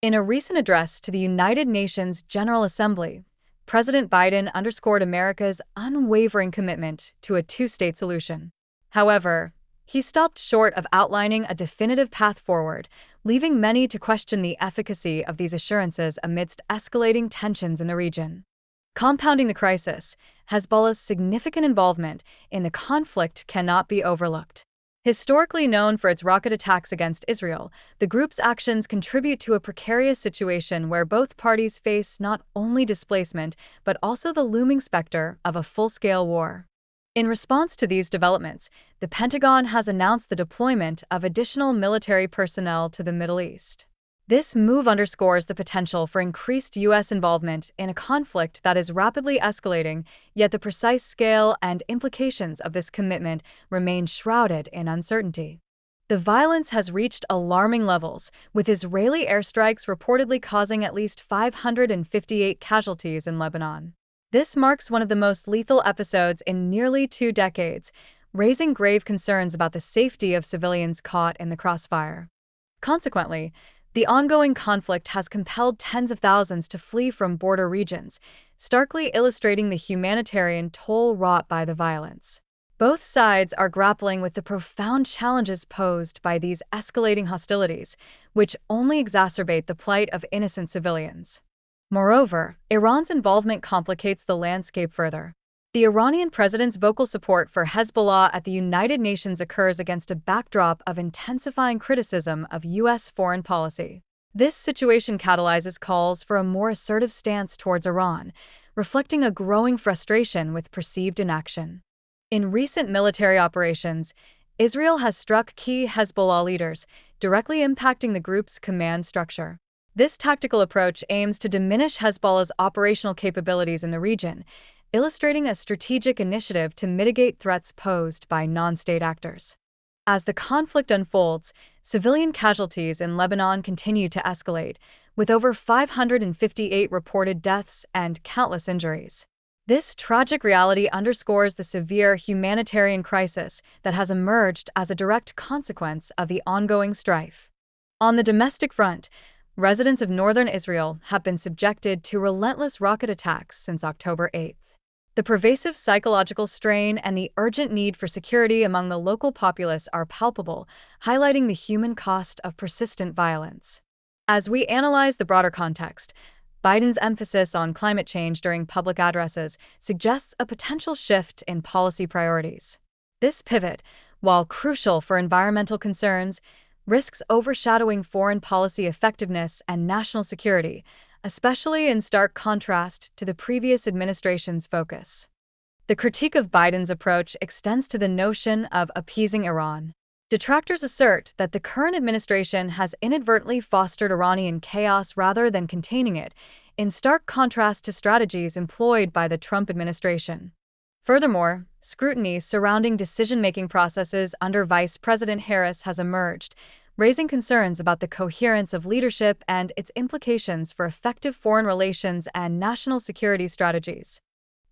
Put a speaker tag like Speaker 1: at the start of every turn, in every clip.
Speaker 1: In a recent address to the United Nations General Assembly, President Biden underscored America's unwavering commitment to a two-state solution. However, he stopped short of outlining a definitive path forward, leaving many to question the efficacy of these assurances amidst escalating tensions in the region. Compounding the crisis, Hezbollah's significant involvement in the conflict cannot be overlooked. Historically known for its rocket attacks against Israel, the group's actions contribute to a precarious situation where both parties face not only displacement but also the looming specter of a full-scale war. In response to these developments, the Pentagon has announced the deployment of additional military personnel to the Middle East. This move underscores the potential for increased U.S. involvement in a conflict that is rapidly escalating, yet the precise scale and implications of this commitment remain shrouded in uncertainty. The violence has reached alarming levels, with Israeli airstrikes reportedly causing at least 558 casualties in Lebanon. This marks one of the most lethal episodes in nearly 2 decades, raising grave concerns about the safety of civilians caught in the crossfire. Consequently, the ongoing conflict has compelled tens of thousands to flee from border regions, starkly illustrating the humanitarian toll wrought by the violence. Both sides are grappling with the profound challenges posed by these escalating hostilities, which only exacerbate the plight of innocent civilians. Moreover, Iran's involvement complicates the landscape further. The Iranian president's vocal support for Hezbollah at the United Nations occurs against a backdrop of intensifying criticism of U.S. foreign policy. This situation catalyzes calls for a more assertive stance towards Iran, reflecting a growing frustration with perceived inaction. In recent military operations, Israel has struck key Hezbollah leaders, directly impacting the group's command structure. This tactical approach aims to diminish Hezbollah's operational capabilities in the region, illustrating a strategic initiative to mitigate threats posed by non-state actors. As the conflict unfolds, civilian casualties in Lebanon continue to escalate, with over 558 reported deaths and countless injuries. This tragic reality underscores the severe humanitarian crisis that has emerged as a direct consequence of the ongoing strife. On the domestic front, residents of northern Israel have been subjected to relentless rocket attacks since October 8. The pervasive psychological strain and the urgent need for security among the local populace are palpable, highlighting the human cost of persistent violence. As we analyze the broader context, Biden's emphasis on climate change during public addresses suggests a potential shift in policy priorities. This pivot, while crucial for environmental concerns, risks overshadowing foreign policy effectiveness and national security, especially in stark contrast to the previous administration's focus. The critique of Biden's approach extends to the notion of appeasing Iran. Detractors assert that the current administration has inadvertently fostered Iranian chaos rather than containing it, in stark contrast to strategies employed by the Trump administration. Furthermore, scrutiny surrounding decision-making processes under Vice President Harris has emerged, raising concerns about the coherence of leadership and its implications for effective foreign relations and national security strategies.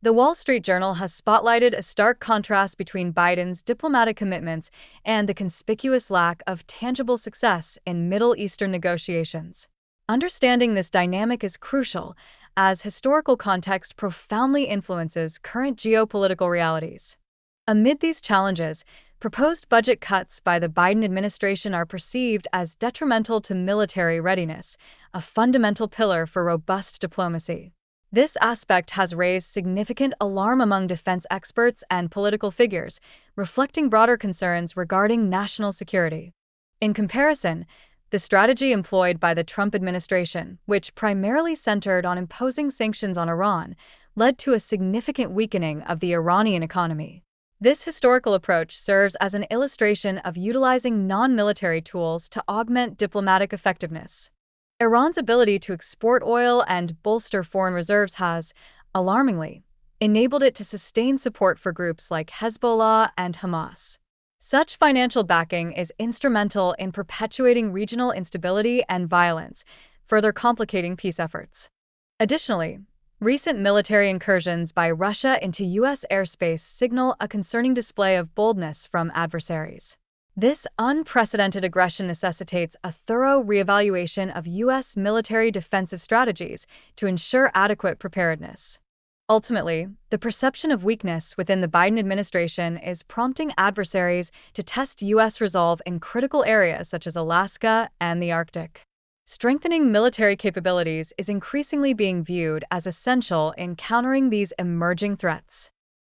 Speaker 1: The Wall Street Journal has spotlighted a stark contrast between Biden's diplomatic commitments and the conspicuous lack of tangible success in Middle Eastern negotiations. Understanding this dynamic is crucial, as historical context profoundly influences current geopolitical realities. Amid these challenges, proposed budget cuts by the Biden administration are perceived as detrimental to military readiness, a fundamental pillar for robust diplomacy. This aspect has raised significant alarm among defense experts and political figures, reflecting broader concerns regarding national security. In comparison, the strategy employed by the Trump administration, which primarily centered on imposing sanctions on Iran, led to a significant weakening of the Iranian economy. This historical approach serves as an illustration of utilizing non-military tools to augment diplomatic effectiveness. Iran's ability to export oil and bolster foreign reserves has, alarmingly, enabled it to sustain support for groups like Hezbollah and Hamas. Such financial backing is instrumental in perpetuating regional instability and violence, further complicating peace efforts. Additionally, recent military incursions by Russia into U.S. airspace signal a concerning display of boldness from adversaries. This unprecedented aggression necessitates a thorough reevaluation of U.S. military defensive strategies to ensure adequate preparedness. Ultimately, the perception of weakness within the Biden administration is prompting adversaries to test U.S. resolve in critical areas such as Alaska and the Arctic. Strengthening military capabilities is increasingly being viewed as essential in countering these emerging threats.